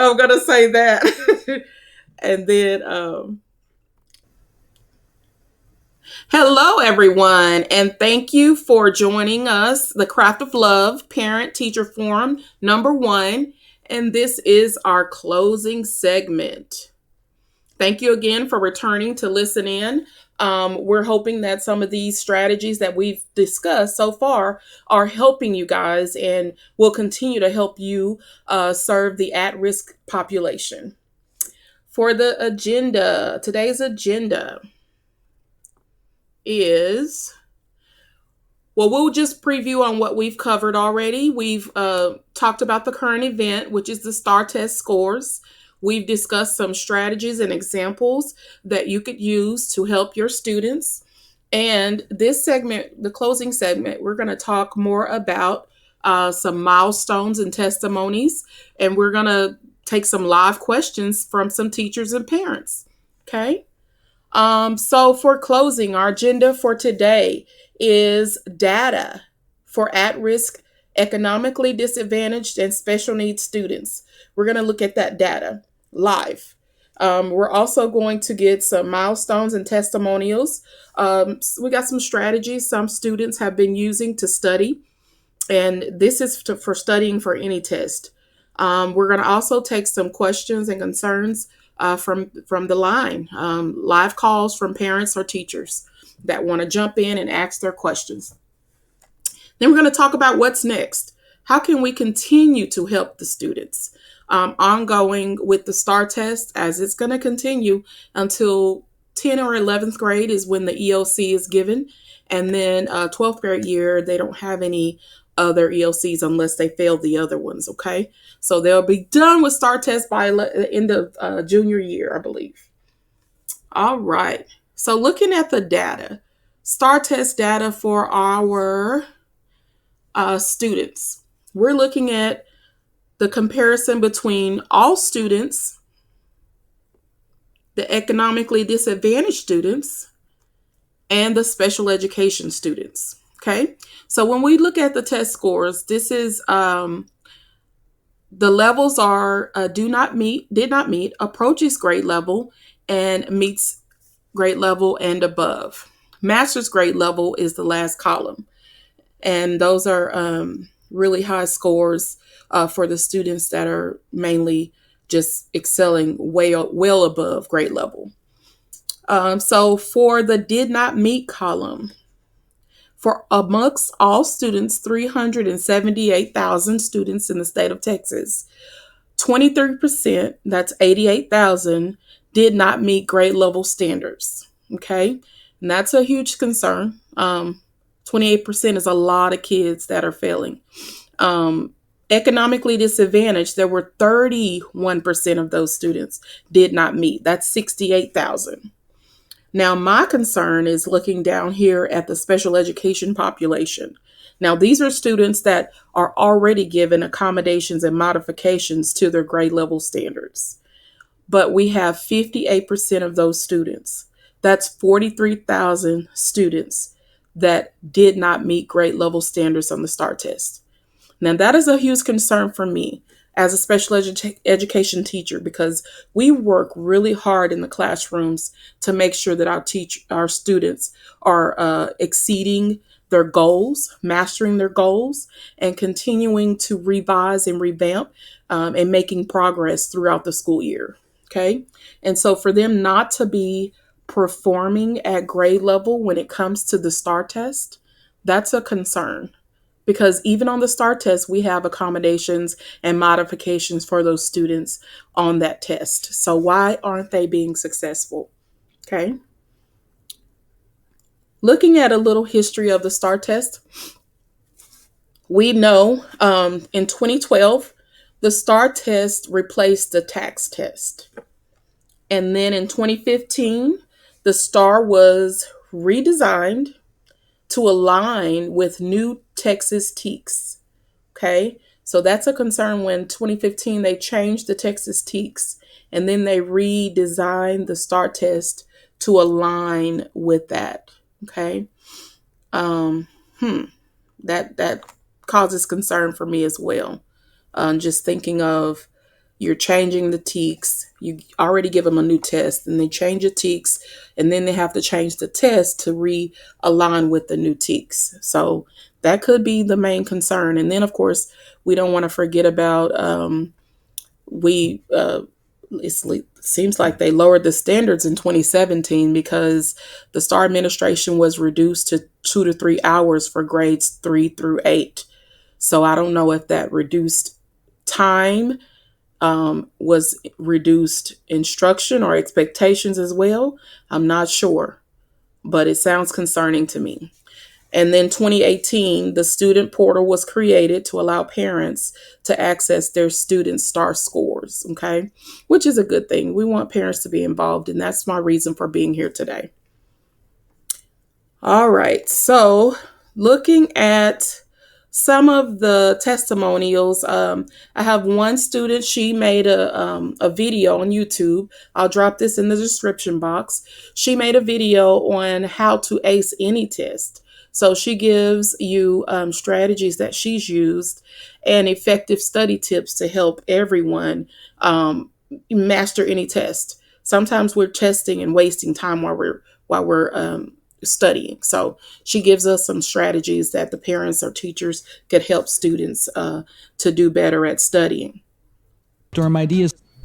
I'm going to say that. And then, hello, everyone, and thank you for joining us, the Craft of Love Parent Teacher Forum #1. And this is our closing segment. Thank you again for returning to listen in. We're hoping that some of these strategies that we've discussed so far are helping you guys and will continue to help you serve the at risk population. For the agenda, today's agenda is, well, we'll just preview on what we've covered already. We've talked about the current event, which is the STAAR test scores. We've discussed some strategies and examples that you could use to help your students. And this segment, the closing segment, we're going to talk more about some milestones and testimonies. And we're going to take some live questions from some teachers and parents. Okay. So for closing, our agenda for today is data for at-risk, economically disadvantaged, and special needs students. We're going to look at that data live. We're also going to get some milestones and testimonials. We got some strategies some students have been using to study, and this is for studying for any test. We're going to also take some questions and concerns from the line, live calls from parents or teachers that want to jump in and ask their questions. Then we're going to talk about what's next. How can we continue to help the students? Ongoing with the STAAR test, as it's going to continue until 10th or 11th grade is when the ELC is given. And then 12th grade year, they don't have any other ELCs unless they fail the other ones, okay? So they'll be done with STAAR test by the end of junior year, I believe. All right. So looking at the data, STAAR test data for our students. We're looking at the comparison between all students, the economically disadvantaged students, and the special education students. Okay, so when we look at the test scores, this is the levels are did not meet, approaches grade level, and meets grade level and above. Master's grade level is the last column, and those are really high scores for the students that are mainly just excelling well above grade level. So for the did not meet column, for amongst all students, 378,000 students in the state of Texas, 23%, that's 88,000, did not meet grade level standards. Okay, and that's a huge concern. 28% is a lot of kids that are failing. Economically disadvantaged, there were 31% of those students did not meet. That's 68,000. Now, my concern is looking down here at the special education population. Now, these are students that are already given accommodations and modifications to their grade level standards. But we have 58% of those students. That's 43,000 students that did not meet grade level standards on the STAAR test. Now, that is a huge concern for me as a special education teacher, because we work really hard in the classrooms to make sure that our students are exceeding their goals, mastering their goals, and continuing to revise and revamp and making progress throughout the school year. Okay. And so for them not to be performing at grade level when it comes to the STAAR test, that's a concern. Because even on the STAAR test, we have accommodations and modifications for those students on that test. So why aren't they being successful? Okay. Looking at a little history of the STAAR test, we know in 2012, the STAAR test replaced the TAKS test. And then in 2015, the STAAR was redesigned to align with new Texas TEKS. Okay, so that's a concern. When 2015 they changed the Texas TEKS, and then they redesigned the STAAR test to align with that. Okay, that causes concern for me as well. Just thinking of, you're changing the TEKS. You already give them a new test, and they change the TEKS, and then they have to change the test to realign with the new TEKS. So that could be the main concern. And then, of course, we don't want to forget about we. It seems like they lowered the standards in 2017 because the STAAR administration was reduced to 2 to 3 hours for grades 3 through 8. So I don't know if that reduced time was reduced instruction or expectations as well. I'm not sure, but it sounds concerning to me. And then 2018, the student portal was created to allow parents to access their students' STAAR scores, okay, which is a good thing. We want parents to be involved, and that's my reason for being here today. All right, so looking at some of the testimonials, I have one student. She made a video on YouTube. I'll drop this in the description box. She made a video on how to ace any test. So she gives you strategies that she's used and effective study tips to help everyone master any test. Sometimes we're testing and wasting time while we're studying. So she gives us some strategies that the parents or teachers could help students to do better at studying.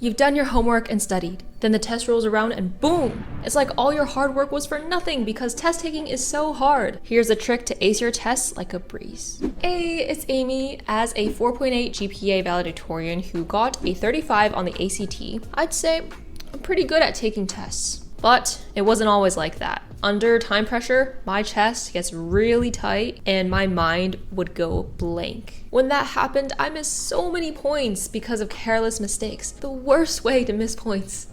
You've done your homework and studied. Then the test rolls around and boom! It's like all your hard work was for nothing because test taking is so hard. Here's a trick to ace your tests like a breeze. Hey, it's Amy. As a 4.8 GPA valedictorian who got a 35 on the ACT, I'd say I'm pretty good at taking tests. But it wasn't always like that. Under time pressure, my chest gets really tight and my mind would go blank. When that happened, I missed so many points because of careless mistakes. The worst way to miss points.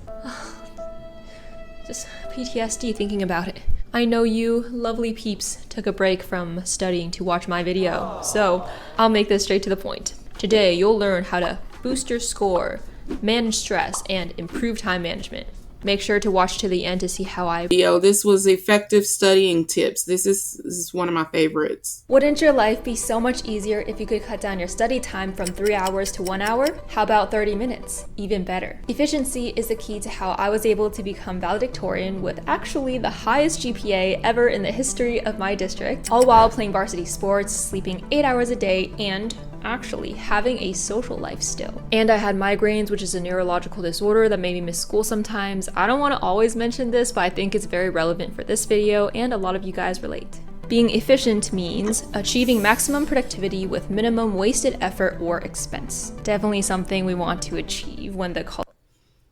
Just PTSD thinking about it. I know you lovely peeps took a break from studying to watch my video, so I'll make this straight to the point. Today, you'll learn how to boost your score, manage stress, and improve time management. Make sure to watch to the end to see how this was effective studying tips. This is one of my favorites. Wouldn't your life be so much easier if you could cut down your study time from 3 hours to 1 hour? How about 30 minutes? Even better. Efficiency is the key to how I was able to become valedictorian with actually the highest GPA ever in the history of my district, all while playing varsity sports, sleeping 8 hours a day, and actually having a social life still. And I had migraines, which is a neurological disorder that made me miss school sometimes. I don't want to always mention this, but I think it's very relevant for this video and a lot of you guys relate. Being efficient means achieving maximum productivity with minimum wasted effort or expense. Definitely something we want to achieve when the college.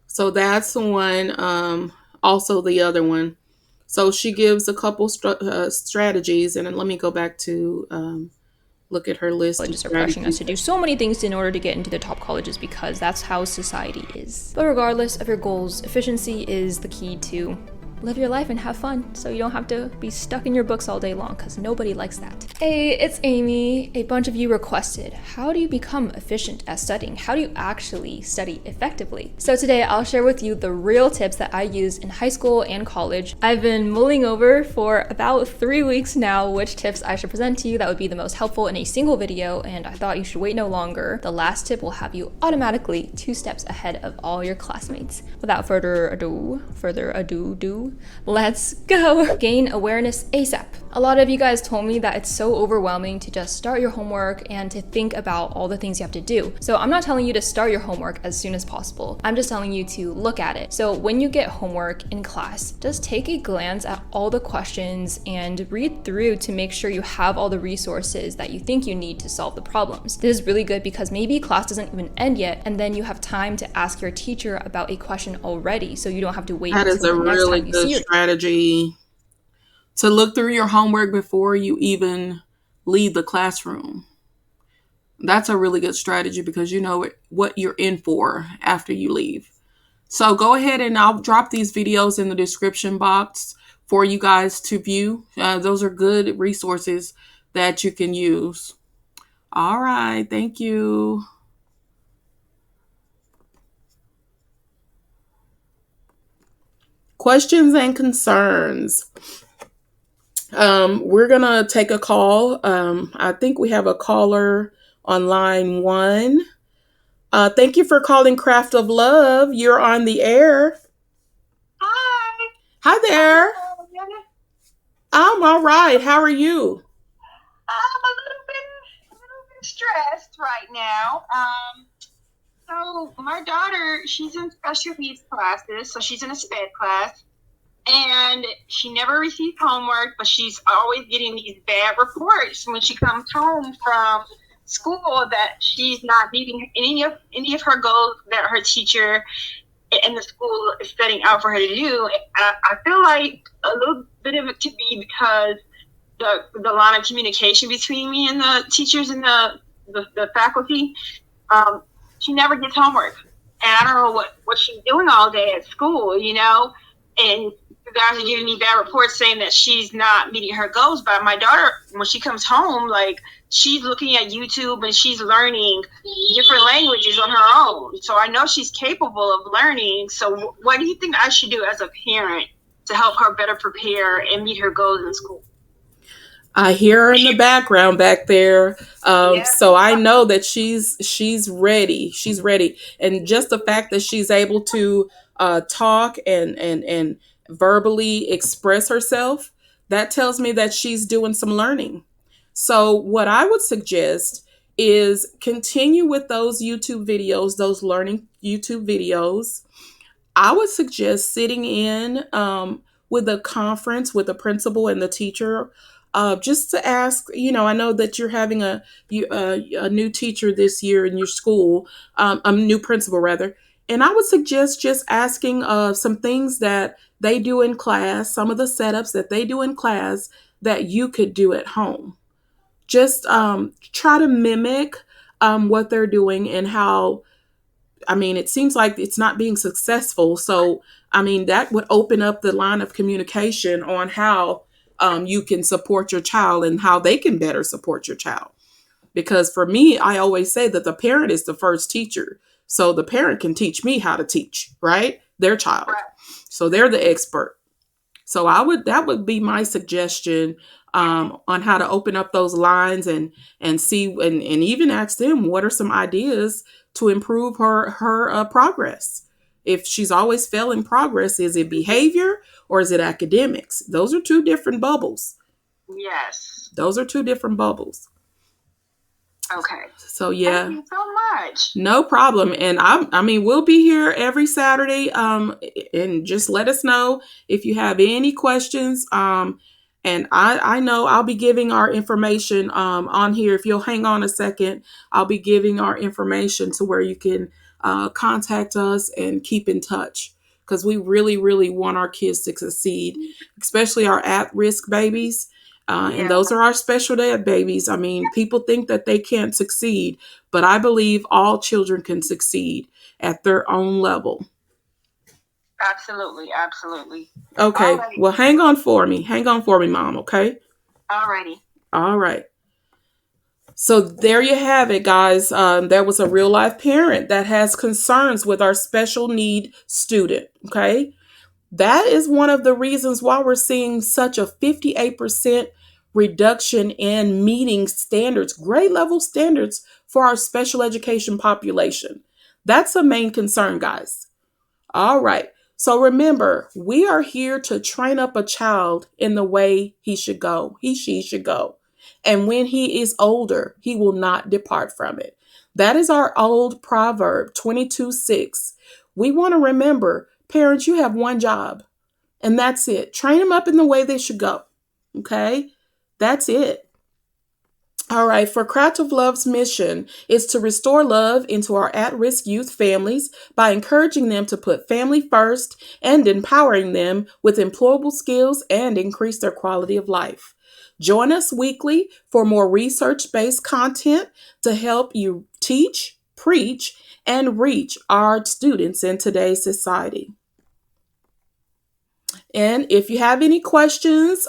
So that's the one, also the other one. So she gives a couple strategies, and then let me go back to look at her list. Colleges are pressuring us to do so many things in order to get into the top colleges because that's how society is. But regardless of your goals, efficiency is the key to live your life and have fun so you don't have to be stuck in your books all day long because nobody likes that. Hey, it's Amy. A bunch of you requested, how do you become efficient at studying? How do you actually study effectively? So today I'll share with you the real tips that I used in high school and college. I've been mulling over for about 3 weeks now which tips I should present to you that would be the most helpful in a single video, and I thought you should wait no longer. The last tip will have you automatically 2 steps ahead of all your classmates. Without further ado, let's go. Gain awareness ASAP. A lot of you guys told me that it's so overwhelming to just start your homework and to think about all the things you have to do. So I'm not telling you to start your homework as soon as possible. I'm just telling you to look at it. So when you get homework in class, just take a glance at all the questions and read through to make sure you have all the resources that you think you need to solve the problems. This is really good because maybe class doesn't even end yet and then you have time to ask your teacher about a question already so you don't have to wait until the next time you see it. Strategy to look through your homework before you even leave the classroom. That's a really good strategy because you know what you're in for after you leave. So go ahead and I'll drop these videos in the description box for you guys to view. Those are good resources that you can use. All right. Thank you. Questions and concerns. We're going to take a call. I think we have a caller on line 1. Thank you for calling Craft of Love. You're on the air. Hi, Hi how you there. doing? I'm all right. How are you? I'm a little bit stressed right now. So my daughter, she's in special needs classes, so she's in a SPED class, and she never receives homework, but she's always getting these bad reports when she comes home from school that she's not meeting any of her goals that her teacher in the school is setting out for her to do. I feel like a little bit of it could be because the line of communication between me and the teachers and the faculty, um, she never gets homework. And I don't know what she's doing all day at school, and you guys are giving me bad reports saying that she's not meeting her goals. But my daughter, when she comes home, like, she's looking at YouTube and she's learning different languages on her own. So I know she's capable of learning. So what do you think I should do as a parent to help her better prepare and meet her goals in school? I hear her in the background back there. Yeah. So I know that she's ready. She's ready, and just the fact that she's able to talk and verbally express herself, that tells me that she's doing some learning. So what I would suggest is continue with those YouTube videos, those learning YouTube videos. I would suggest sitting in with a conference with the principal and the teacher, just to ask. I know that you're having a new teacher this year in your school, a new principal rather, and I would suggest just asking some things that they do in class, some of the setups that they do in class that you could do at home. Just try to mimic what they're doing and how. I mean, it seems like it's not being successful. So, I mean, that would open up the line of communication on how you can support your child and how they can better support your child. Because for me, I always say that the parent is the first teacher. So the parent can teach me how to teach, right? Their child. Right. So they're the expert. So that would be my suggestion on how to open up those lines and see and even ask them what are some ideas to improve her progress. If she's always failing progress, is it behavior or is it academics? Those are two different bubbles. Yes. Those are two different bubbles. Okay. So Thank yeah, you so much. no problem. And I mean, we'll be here every Saturday. And just let us know if you have any questions. And I know I'll be giving our information on here. If you'll hang on a second, I'll be giving our information to where you can contact us and keep in touch because we really, really want our kids to succeed, especially our at-risk babies. And Yeah, those are our special ed babies. I mean, people think that they can't succeed, but I believe all children can succeed at their own level. absolutely, absolutely. Okay. Alrighty, Well, hang on for me. Hang on for me, Mom. Okay. alrighty. All right. So there you have it, guys. There was a real life parent that has concerns with our special need student. Okay. That is one of the reasons why we're seeing such a 58% reduction in meeting standards, grade level standards for our special education population. That's a main concern, guys. All right. So remember, we are here to train up a child in the way she should go. And when he is older, he will not depart from it. That is our old proverb 22:6. We want to remember, parents, you have one job, and that's it. Train them up in the way they should go. Okay? That's it. All right, for Craft of Love's mission is to restore love into our at risk youth families by encouraging them to put family first and empowering them with employable skills and increase their quality of life. Join us weekly for more research based content to help you teach, preach, and reach our students in today's society. And if you have any questions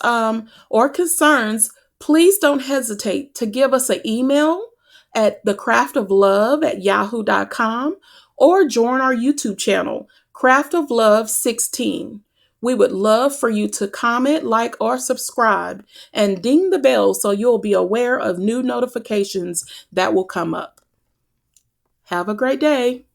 or concerns, please don't hesitate to give us an email at thecraftoflove@yahoo.com or join our YouTube channel, Craft of Love 16. We would love for you to comment, like, or subscribe and ding the bell so you'll be aware of new notifications that will come up. Have a great day.